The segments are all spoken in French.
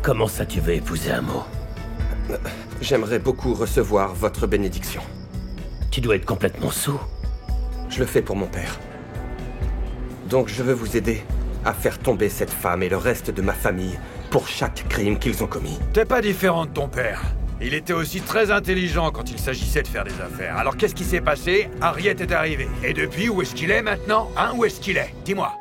Comment ça tu veux épouser Amo? J'aimerais beaucoup recevoir votre bénédiction. Tu dois être complètement saoul. Je le fais pour mon père. Donc je veux vous aider à faire tomber cette femme et le reste de ma famille pour chaque crime qu'ils ont commis. T'es pas différent de ton père. Il était aussi très intelligent quand il s'agissait de faire des affaires. Alors qu'est-ce qui s'est passé? Harriet est arrivée. Et depuis, où est-ce qu'il est maintenant? Hein, où est-ce qu'il est? Dis-moi.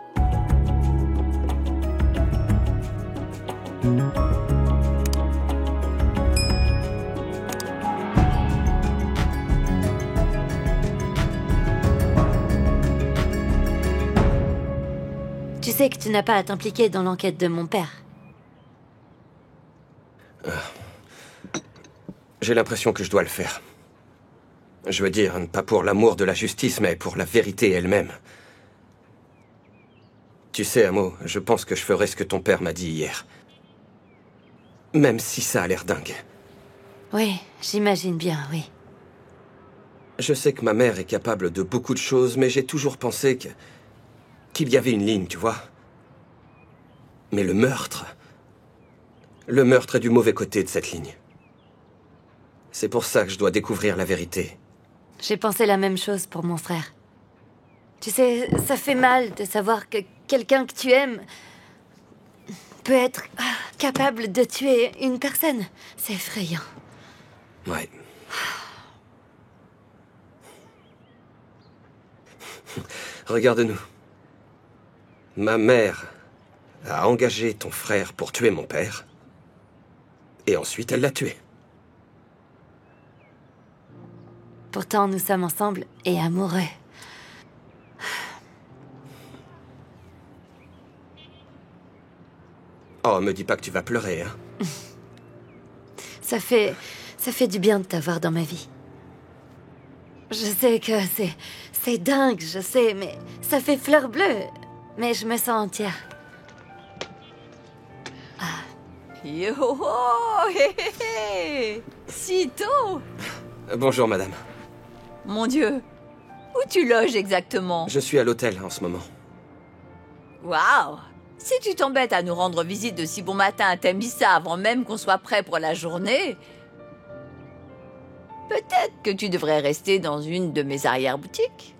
Tu sais que tu n'as pas à t'impliquer dans l'enquête de mon père. J'ai l'impression que je dois le faire. Je veux dire, pas pour l'amour de la justice, mais pour la vérité elle-même. Tu sais, Amo, je pense que je ferai ce que ton père m'a dit hier. Même si ça a l'air dingue. Oui, j'imagine bien, oui. Je sais que ma mère est capable de beaucoup de choses, mais j'ai toujours pensé qu'il y avait une ligne, tu vois. Mais le meurtre est du mauvais côté de cette ligne. C'est pour ça que je dois découvrir la vérité. J'ai pensé la même chose pour mon frère. Tu sais, ça fait mal de savoir que quelqu'un que tu aimes peut être capable de tuer une personne. C'est effrayant. Ouais. Regarde-nous. Ma mère a engagé ton frère pour tuer mon père. Et ensuite, elle l'a tué. Pourtant, nous sommes ensemble et amoureux. Oh, me dis pas que tu vas pleurer, hein. Ça fait du bien de t'avoir dans ma vie. Je sais que c'est dingue, je sais, mais ça fait fleur bleue. Mais je me sens entière. Yo, hé, hé, hé. Si tôt. Bonjour, madame. Mon Dieu, où tu loges exactement? Je suis à l'hôtel en ce moment. Waouh! Si tu t'embêtes à nous rendre visite de si bon matin à Tembissa avant même qu'on soit prêt pour la journée, peut-être que tu devrais rester dans une de mes arrière-boutiques.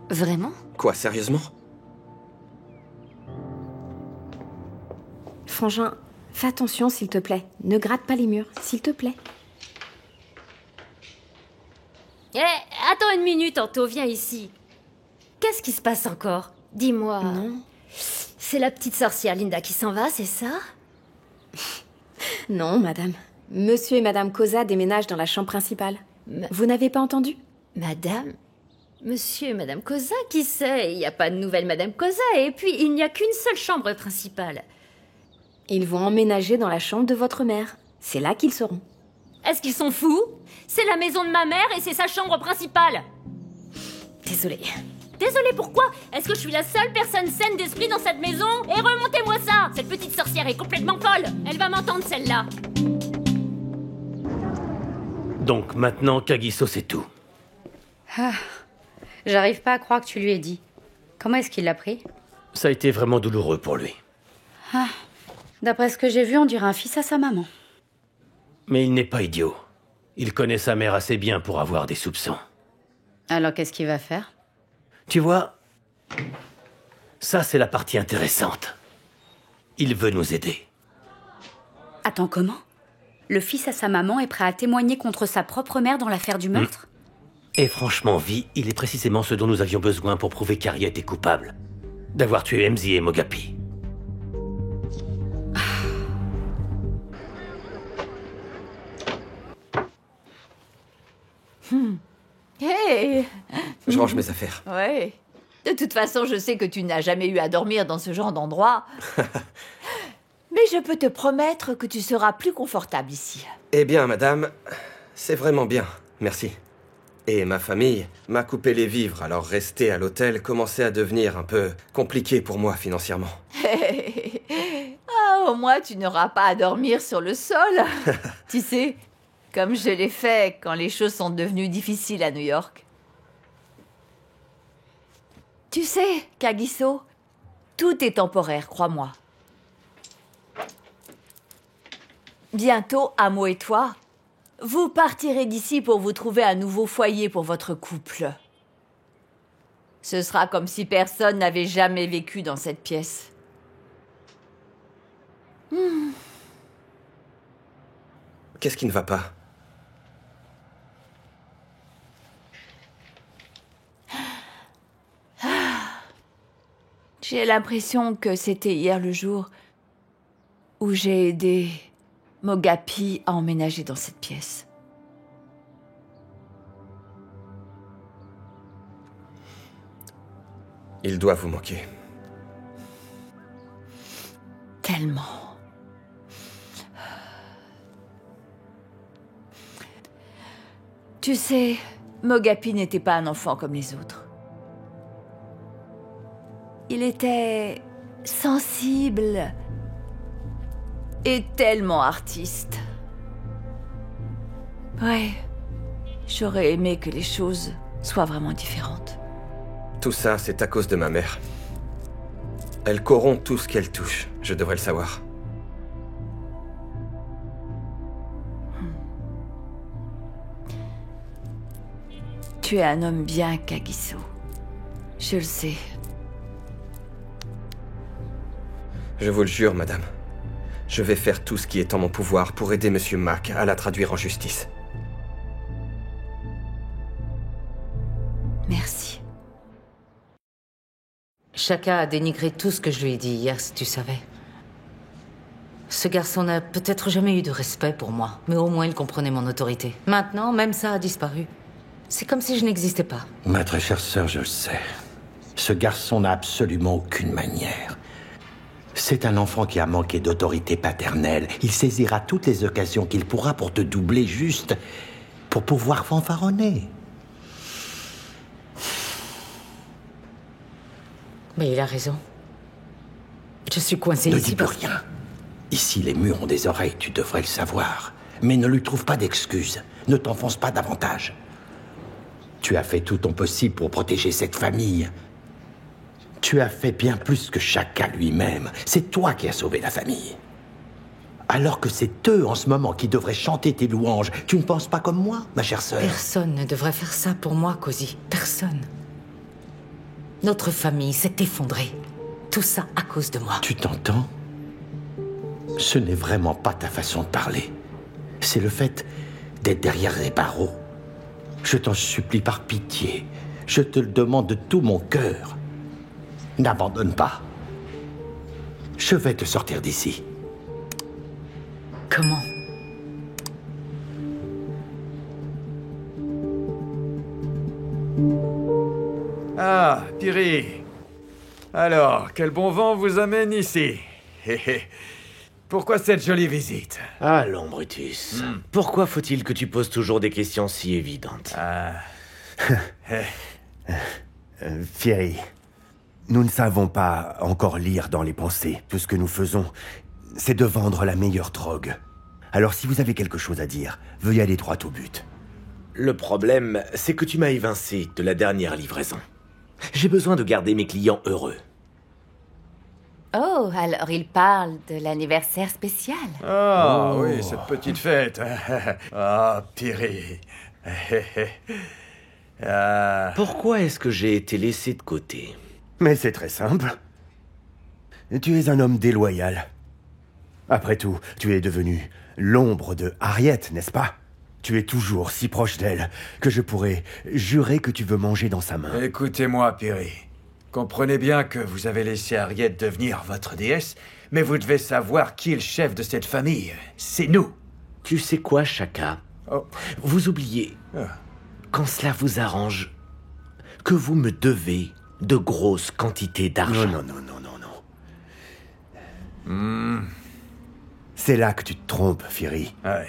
Vraiment? Quoi, sérieusement? Frangin, fais attention s'il te plaît. Ne gratte pas les murs, s'il te plaît. Attends une minute, Anto, viens ici. Qu'est-ce qui se passe encore? Dis-moi. Non. C'est la petite sorcière Linda qui s'en va, c'est ça? Non, madame. Monsieur et madame Cosa déménagent dans la chambre principale. Vous n'avez pas entendu? Madame? Monsieur et madame Cosa, qui sait? Il n'y a pas de nouvelle madame Cosa, et puis il n'y a qu'une seule chambre principale. Ils vont emménager dans la chambre de votre mère. C'est là qu'ils seront. Est-ce qu'ils sont fous? C'est la maison de ma mère et c'est sa chambre principale. Désolée. Désolée, pourquoi? Est-ce que je suis la seule personne saine d'esprit dans cette maison? Et remontez-moi ça! Cette petite sorcière est complètement folle! Elle va m'entendre, celle-là! Donc maintenant, Kagiso, c'est tout. J'arrive pas à croire que tu lui aies dit. Comment est-ce qu'il l'a pris? Ça a été vraiment douloureux pour lui. D'après ce que j'ai vu, on dirait un fils à sa maman. Mais il n'est pas idiot. Il connaît sa mère assez bien pour avoir des soupçons. Alors qu'est-ce qu'il va faire? Tu vois, ça c'est la partie intéressante. Il veut nous aider. Attends, comment? Le fils à sa maman est prêt à témoigner contre sa propre mère dans l'affaire du meurtre? Et franchement, Vi, il est précisément ce dont nous avions besoin pour prouver qu'Harriet est coupable. D'avoir tué Emzi et Mogapi. Hey! Je range mes affaires. Ouais. De toute façon, je sais que tu n'as jamais eu à dormir dans ce genre d'endroit. Mais je peux te promettre que tu seras plus confortable ici. Eh bien, madame, c'est vraiment bien. Merci. Et ma famille m'a coupé les vivres, alors rester à l'hôtel commençait à devenir un peu compliqué pour moi financièrement. Ah, au moins, tu n'auras pas à dormir sur le sol. Tu sais, comme je l'ai fait quand les choses sont devenues difficiles à New York. Tu sais, Kagiso, tout est temporaire, crois-moi. bientôt, Amo et toi, vous partirez d'ici pour vous trouver un nouveau foyer pour votre couple. Ce sera comme si personne n'avait jamais vécu dans cette pièce. Qu'est-ce qui ne va pas? J'ai l'impression que c'était hier le jour où j'ai aidé Mogapi à emménager dans cette pièce. Il doit vous manquer. Tellement. Tu sais, Mogapi n'était pas un enfant comme les autres. Il était sensible et tellement artiste. Ouais, j'aurais aimé que les choses soient vraiment différentes. Tout ça, c'est à cause de ma mère. Elle corrompt tout ce qu'elle touche. Je devrais le savoir. Tu es un homme bien, Kagiso. Je le sais. Je vous le jure, madame. Je vais faire tout ce qui est en mon pouvoir pour aider Monsieur Mack à la traduire en justice. Merci. Shaka a dénigré tout ce que je lui ai dit hier, si tu savais. Ce garçon n'a peut-être jamais eu de respect pour moi, mais au moins il comprenait mon autorité. Maintenant, même ça a disparu. C'est comme si je n'existais pas. Ma très chère sœur, je le sais. Ce garçon n'a absolument aucune manière. C'est un enfant qui a manqué d'autorité paternelle. Il saisira toutes les occasions qu'il pourra pour te doubler juste pour pouvoir fanfaronner. Mais il a raison. Je suis coincée Ne ici dis plus rien. Ici, les murs ont des oreilles, tu devrais le savoir. Mais ne lui trouve pas d'excuses. Ne t'enfonce pas davantage. Tu as fait tout ton possible pour protéger cette famille. Tu as fait bien plus que Shaka lui-même. C'est toi qui as sauvé la famille. Alors que c'est eux, en ce moment, qui devraient chanter tes louanges. Tu ne penses pas comme moi, ma chère sœur? Personne ne devrait faire ça pour moi, Cozy. Personne. Notre famille s'est effondrée. Tout ça à cause de moi. Tu t'entends? Ce n'est vraiment pas ta façon de parler. C'est le fait d'être derrière les barreaux. Je t'en supplie par pitié. Je te le demande de tout mon cœur. N'abandonne pas. Je vais te sortir d'ici. Comment? Ah, Piri. Alors, quel bon vent vous amène ici? Pourquoi cette jolie visite? Allons, Brutus. Pourquoi faut-il que tu poses toujours des questions si évidentes? Thierry, nous ne savons pas encore lire dans les pensées. Tout ce que nous faisons, c'est de vendre la meilleure drogue. Alors si vous avez quelque chose à dire, veuillez aller droit au but. Le problème, c'est que tu m'as évincé de la dernière livraison. J'ai besoin de garder mes clients heureux. Oh, alors il parle de l'anniversaire spécial. Ah oui, cette petite fête. Ah, Piri. Pourquoi est-ce que j'ai été laissé de côté? Mais c'est très simple. Tu es un homme déloyal. Après tout, tu es devenu l'ombre de Harriet, n'est-ce pas? Tu es toujours si proche d'elle que je pourrais jurer que tu veux manger dans sa main. Écoutez-moi, Piri. Comprenez bien que vous avez laissé Harriet devenir votre déesse, mais vous devez savoir qui est le chef de cette famille. C'est nous. Tu sais quoi, Shaka? Oh. Vous oubliez, quand cela vous arrange, que vous me devez de grosses quantités d'argent. Non. C'est là que tu te trompes, Firi. Ouais.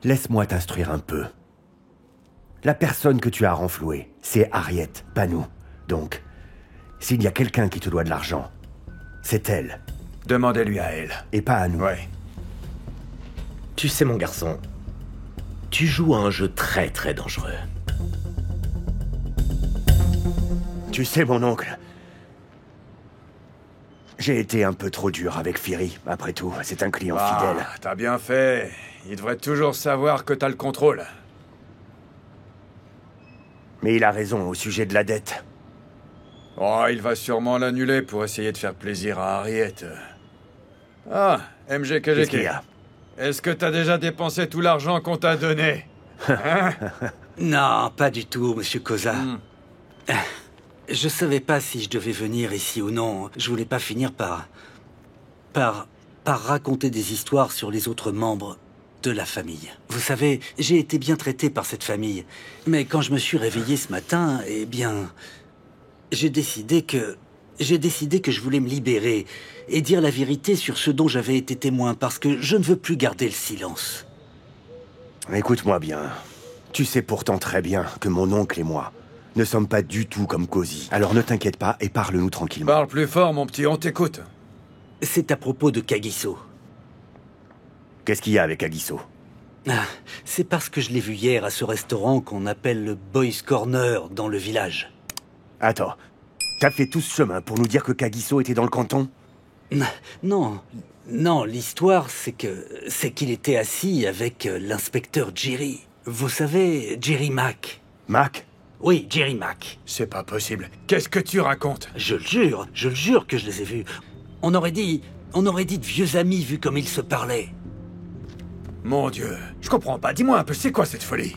Laisse-moi t'instruire un peu. La personne que tu as renflouée, c'est Harriet, pas nous. Donc, s'il y a quelqu'un qui te doit de l'argent, c'est elle. Demandez-lui à elle. Et pas à nous. Ouais. Tu sais, mon garçon, tu joues à un jeu très très dangereux. Tu sais, mon oncle, J'ai été un peu trop dur avec Firi, après tout. C'est un client fidèle. T'as bien fait. Il devrait toujours savoir que t'as le contrôle. Mais il a raison au sujet de la dette. Oh, il va sûrement l'annuler pour essayer de faire plaisir à Harriet. Ah, Qu'est-ce qu'il MGKGK. y a? Est-ce que t'as déjà dépensé tout l'argent qu'on t'a donné? Hein? Non, pas du tout, monsieur Koza. Je savais pas si je devais venir ici ou non. Je voulais pas finir par raconter des histoires sur les autres membres de la famille. Vous savez, j'ai été bien traité par cette famille. Mais quand je me suis réveillé ce matin, eh bien, j'ai décidé que je voulais me libérer et dire la vérité sur ce dont j'avais été témoin, parce que je ne veux plus garder le silence. Écoute-moi bien. Tu sais pourtant très bien que mon oncle et moi ne sommes pas du tout comme Cozy. Alors ne t'inquiète pas et parle-nous tranquillement. Parle plus fort, mon petit, on t'écoute. C'est à propos de Kagiso. Qu'est-ce qu'il y a avec Agiso? C'est parce que je l'ai vu hier à ce restaurant qu'on appelle le Boys Corner dans le village. Attends, t'as fait tout ce chemin pour nous dire que Kagiso était dans le canton? Non, l'histoire c'est qu'il était assis avec l'inspecteur Jerry. Vous savez, Jerry Mack. Mack? Oui, Jerry Mack. C'est pas possible. Qu'est-ce que tu racontes? Je le jure que je les ai vus. On aurait dit de vieux amis vu comme ils se parlaient. Mon Dieu, je comprends pas. Dis-moi un peu, c'est quoi cette folie?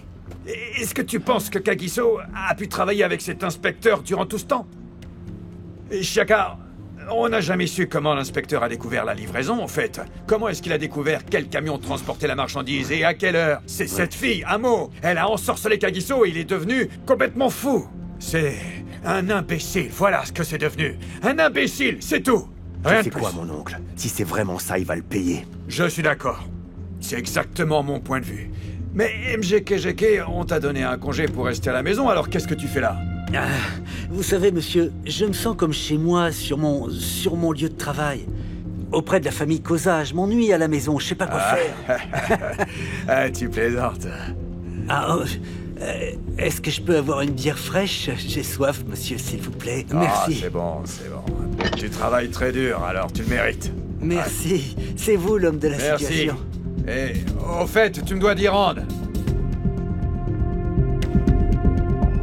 Est-ce que tu penses que Kagiso a pu travailler avec cet inspecteur durant tout ce temps? Et Shaka, on n'a jamais su comment l'inspecteur a découvert la livraison, en fait. Comment est-ce qu'il a découvert quel camion transportait la marchandise et à quelle heure? C'est cette fille, Amo. Elle a ensorcelé Kagiso et il est devenu complètement fou. C'est un imbécile, voilà ce que c'est devenu. Un imbécile, c'est tout. Rien de C'est plus. quoi, mon oncle? Si c'est vraiment ça, il va le payer. Je suis d'accord. C'est exactement mon point de vue. Mais MGKGK, on t'a donné un congé pour rester à la maison, alors qu'est-ce que tu fais là? Vous savez, monsieur, je me sens comme chez moi sur mon lieu de travail. Auprès de la famille Koza, je m'ennuie à la maison, je sais pas quoi faire. Tu plaisantes. Est-ce que je peux avoir une bière fraîche? J'ai soif, monsieur, s'il vous plaît. Merci. C'est bon. Tu travailles très dur, alors tu le mérites. Merci. C'est vous l'homme de la Merci. situation. Et au fait, tu me dois 10 rendre.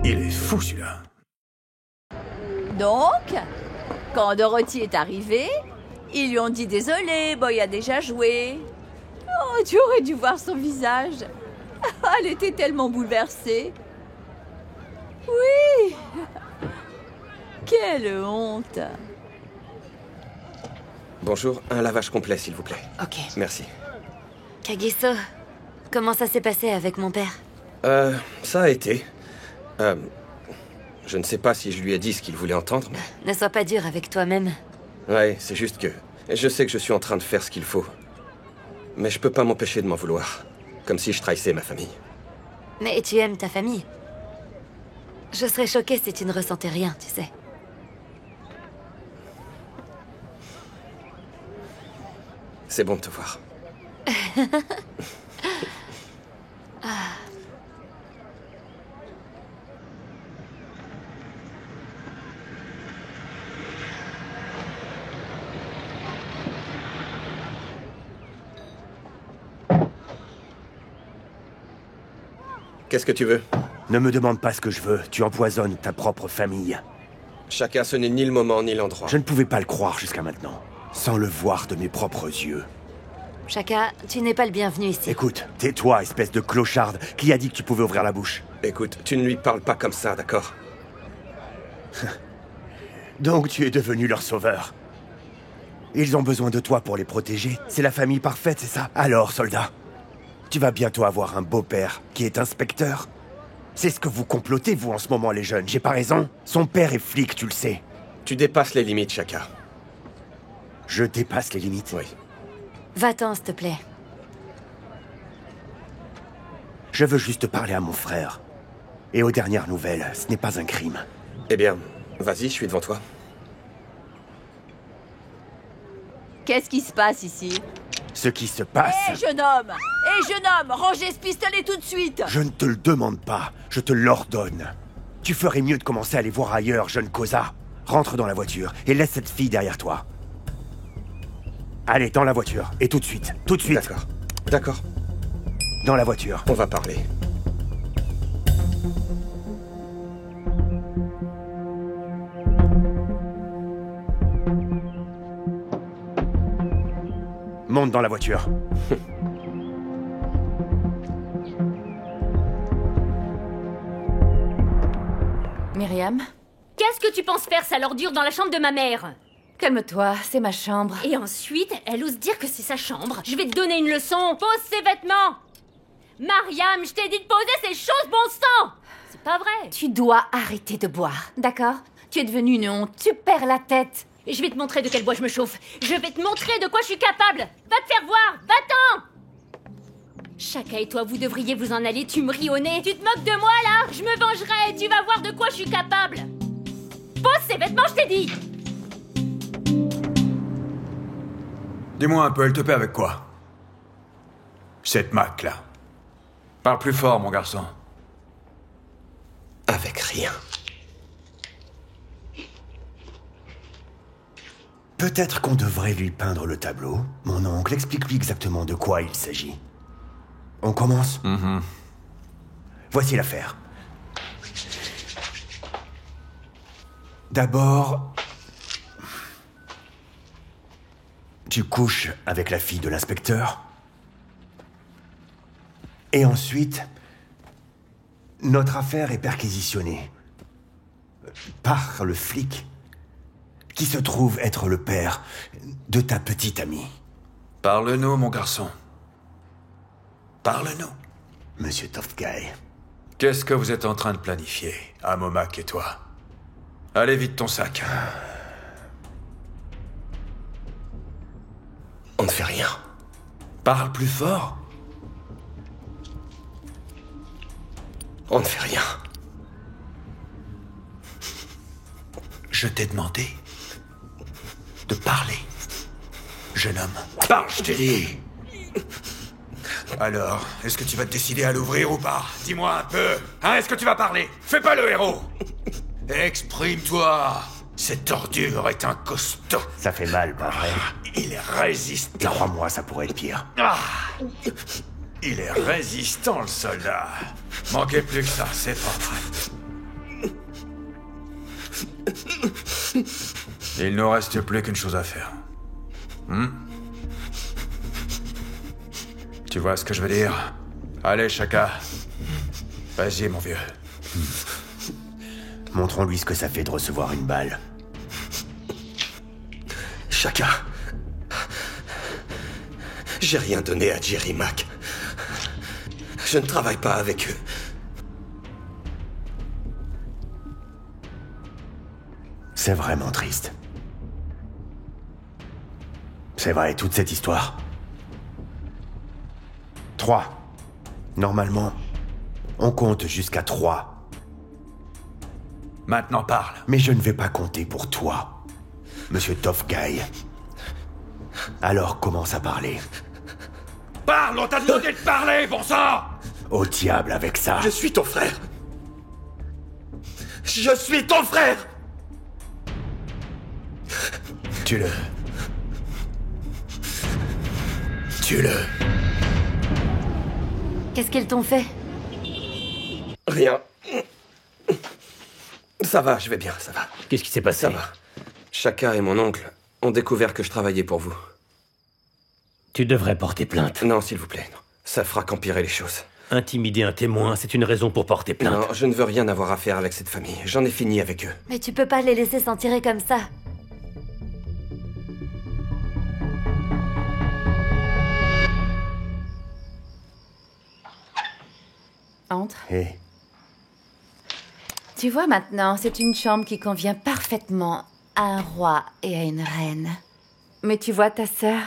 Il est fou, celui-là. Donc, quand Dorothy est arrivée, ils lui ont dit désolé, Boy a déjà joué. Oh, tu aurais dû voir son visage. Elle était tellement bouleversée. Oui. Quelle honte. Bonjour, un lavage complet, s'il vous plaît. Ok. Merci. Kagiso, comment ça s'est passé avec mon père? Ça a été. Je ne sais pas si je lui ai dit ce qu'il voulait entendre, mais... Ne sois pas dur avec toi-même. Ouais, c'est juste que... Je sais que je suis en train de faire ce qu'il faut. Mais je peux pas m'empêcher de m'en vouloir. Comme si je trahissais ma famille. Mais tu aimes ta famille. Je serais choquée si tu ne ressentais rien, tu sais. C'est bon de te voir. Qu'est-ce que tu veux? Ne me demande pas ce que je veux. Tu empoisonnes ta propre famille. Chacun, ce n'est ni le moment ni l'endroit. Je ne pouvais pas le croire jusqu'à maintenant, sans le voir de mes propres yeux. Chaka, tu n'es pas le bienvenu ici. Écoute, tais-toi, espèce de clocharde. Qui a dit que tu pouvais ouvrir la bouche? Écoute, tu ne lui parles pas comme ça, d'accord? Donc tu es devenu leur sauveur. Ils ont besoin de toi pour les protéger. C'est la famille parfaite, c'est ça? Alors, soldat, tu vas bientôt avoir un beau-père qui est inspecteur. C'est ce que vous complotez, vous, en ce moment, les jeunes. J'ai pas raison? Son père est flic, tu le sais. Tu dépasses les limites, Chaka. Je dépasse les limites? Oui. Va-t'en, s'il te plaît. Je veux juste parler à mon frère. Et aux dernières nouvelles, ce n'est pas un crime. Eh bien, vas-y, je suis devant toi. Qu'est-ce qui se passe ici? Ce qui se passe... Hé, jeune homme! Hé, jeune homme! Rangez ce pistolet tout de suite! Je ne te le demande pas, je te l'ordonne. Tu ferais mieux de commencer à aller voir ailleurs, jeune Koza. Rentre dans la voiture et laisse cette fille derrière toi. Allez, dans la voiture. Et tout de suite. Tout de suite. D'accord. D'accord. Dans la voiture. On va parler. Monte dans la voiture. Myriam, Qu'est-ce que tu penses faire, sale ordure, dans la chambre de ma mère? calme-toi, c'est ma chambre. Et ensuite, elle ose dire que c'est sa chambre. Je vais te donner une leçon. Pose ses vêtements. Mariam, je t'ai dit de poser ces choses, bon sang. C'est pas vrai. Tu dois arrêter de boire, d'accord? Tu es devenue une honte, tu perds la tête. Et je vais te montrer de quel bois je me chauffe. Je vais te montrer de quoi je suis capable. Va te faire voir, va-t'en. Chaka et toi, vous devriez vous en aller, tu me ris au nez. Tu te moques de moi, là? Je me vengerai, tu vas voir de quoi je suis capable. Pose ces vêtements, je t'ai dit. Dis-moi un peu, elle te paie avec quoi? Cette Mac, là. Parle plus fort, mon garçon. Avec rien. Peut-être qu'on devrait lui peindre le tableau. Mon oncle, explique-lui exactement de quoi il s'agit. On commence? Voici l'affaire. D'abord, tu couches avec la fille de l'inspecteur. Et ensuite, notre affaire est perquisitionnée par le flic qui se trouve être le père de ta petite amie. Parle-nous, mon garçon. Parle-nous. Monsieur Tofgay. Qu'est-ce que vous êtes en train de planifier, Amomak et toi? Allez vite ton sac. On ne fait rien. Parle plus fort. On ne fait rien. Je t'ai demandé de parler, jeune homme. Parle, je t'ai dit. Alors, est-ce que tu vas te décider à l'ouvrir ou pas? Dis-moi un peu. Hein, est-ce que tu vas parler? Fais pas le héros. Exprime-toi. Cette ordure est un costaud. Ça fait mal, pas vrai? Il est résistant. Et crois-moi, ça pourrait être pire. Ah, il est résistant, le soldat. Manquait plus que ça, c'est pas vrai. Il ne reste plus qu'une chose à faire. Tu vois ce que je veux dire? Allez, Chaka. Vas-y, mon vieux. Montrons-lui ce que ça fait de recevoir une balle. Chaka. J'ai rien donné à Jerry Mac. Je ne travaille pas avec eux. C'est vraiment triste. C'est vrai, toute cette histoire. 3. Normalement, on compte jusqu'à 3. Maintenant parle. Mais je ne vais pas compter pour toi, Monsieur Tofgay. Alors commence à parler. Parle, on t'a demandé de parler, bon sang! Au diable avec ça. Je suis ton frère. Je suis ton frère. Tue-le. Tue-le. Qu'est-ce qu'ils t'ont fait? Rien. Ça va, je vais bien, ça va. Qu'est-ce qui s'est passé? Ça va. Chaka et mon oncle ont découvert que je travaillais pour vous. Tu devrais porter plainte. Non, s'il vous plaît, non. Ça fera qu'empirer les choses. Intimider un témoin, c'est une raison pour porter plainte. Non, je ne veux rien avoir à faire avec cette famille. J'en ai fini avec eux. Mais tu peux pas les laisser s'en tirer comme ça. Entre. Hé, Tu vois maintenant, c'est une chambre qui convient parfaitement à un roi et à une reine. Mais tu vois ta sœur,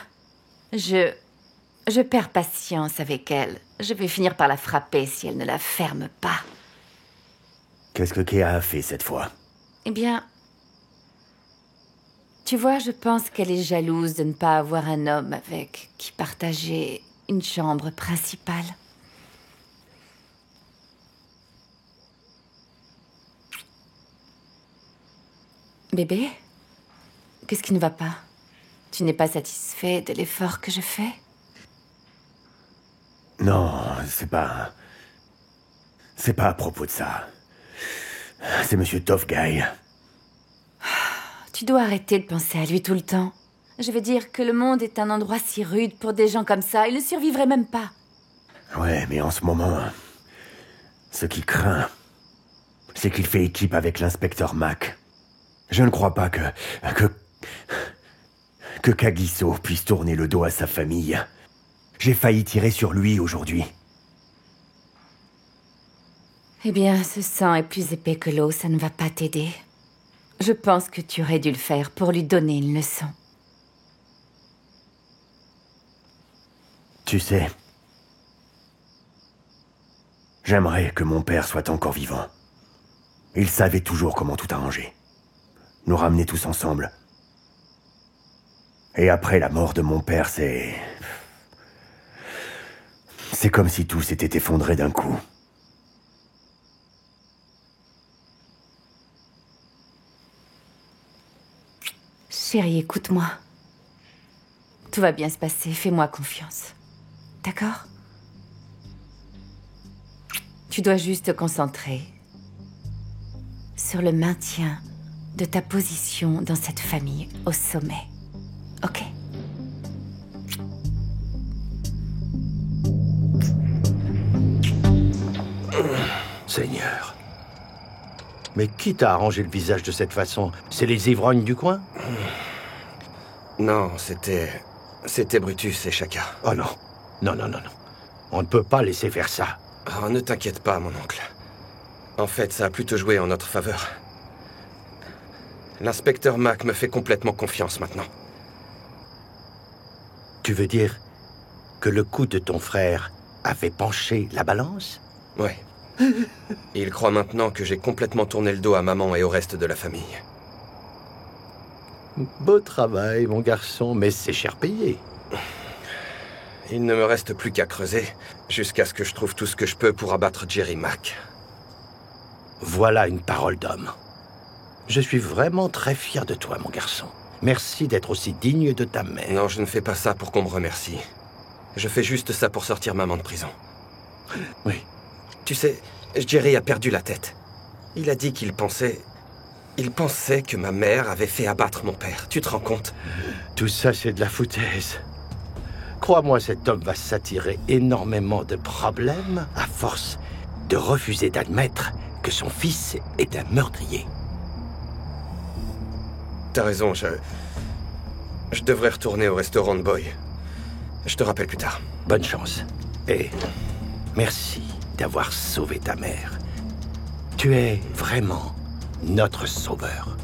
je perds patience avec elle. Je vais finir par la frapper si elle ne la ferme pas. qu'est-ce que Kéa a fait cette fois? Eh bien, tu vois, je pense qu'elle est jalouse de ne pas avoir un homme avec qui partager une chambre principale. Bébé, qu'est-ce qui ne va pas? Tu n'es pas satisfait de l'effort que je fais? Non, c'est pas à propos de ça. C'est Monsieur Tough Guy. Tu dois arrêter de penser à lui tout le temps. Je veux dire que le monde est un endroit si rude pour des gens comme ça. Il ne survivrait même pas. Ouais, mais en ce moment, ce qui craint, c'est qu'il fait équipe avec l'inspecteur Mac. Je ne crois pas que Kagiso puisse tourner le dos à sa famille. J'ai failli tirer sur lui aujourd'hui. Eh bien, ce sang est plus épais que l'eau, ça ne va pas t'aider. Je pense que tu aurais dû le faire pour lui donner une leçon. Tu sais, j'aimerais que mon père soit encore vivant. Il savait toujours comment tout arranger. Nous ramener tous ensemble. Et après la mort de mon père, c'est comme si tout s'était effondré d'un coup. Chérie, écoute-moi. Tout va bien se passer, fais-moi confiance. D'accord? Tu dois juste te concentrer sur le maintien de ta position dans cette famille au sommet. Ok? Seigneur. Mais qui t'a arrangé le visage de cette façon? C'est les ivrognes du coin? Non, c'était Brutus et Shaka. Oh non. Non. On ne peut pas laisser faire ça. Oh, ne t'inquiète pas, mon oncle. En fait, ça a plutôt joué en notre faveur. L'inspecteur Mac me fait complètement confiance maintenant. Tu veux dire que le coup de ton frère a fait pencher la balance? Ouais. Il croit maintenant que j'ai complètement tourné le dos à maman et au reste de la famille. Beau travail, mon garçon, mais c'est cher payé. Il ne me reste plus qu'à creuser, jusqu'à ce que je trouve tout ce que je peux pour abattre Jerry Mac. Voilà une parole d'homme. Je suis vraiment très fier de toi, mon garçon. Merci d'être aussi digne de ta mère. Non, je ne fais pas ça pour qu'on me remercie. Je fais juste ça pour sortir maman de prison. Oui. Tu sais, Jerry a perdu la tête. Il a dit qu'il pensait... Il pensait que ma mère avait fait abattre mon père. Tu te rends compte? Tout ça, c'est de la foutaise. Crois-moi, cet homme va s'attirer énormément de problèmes à force de refuser d'admettre que son fils est un meurtrier. T'as raison, je devrais retourner au restaurant de Boy. Je te rappelle plus tard. Bonne chance. Et merci d'avoir sauvé ta mère. Tu es vraiment notre sauveur.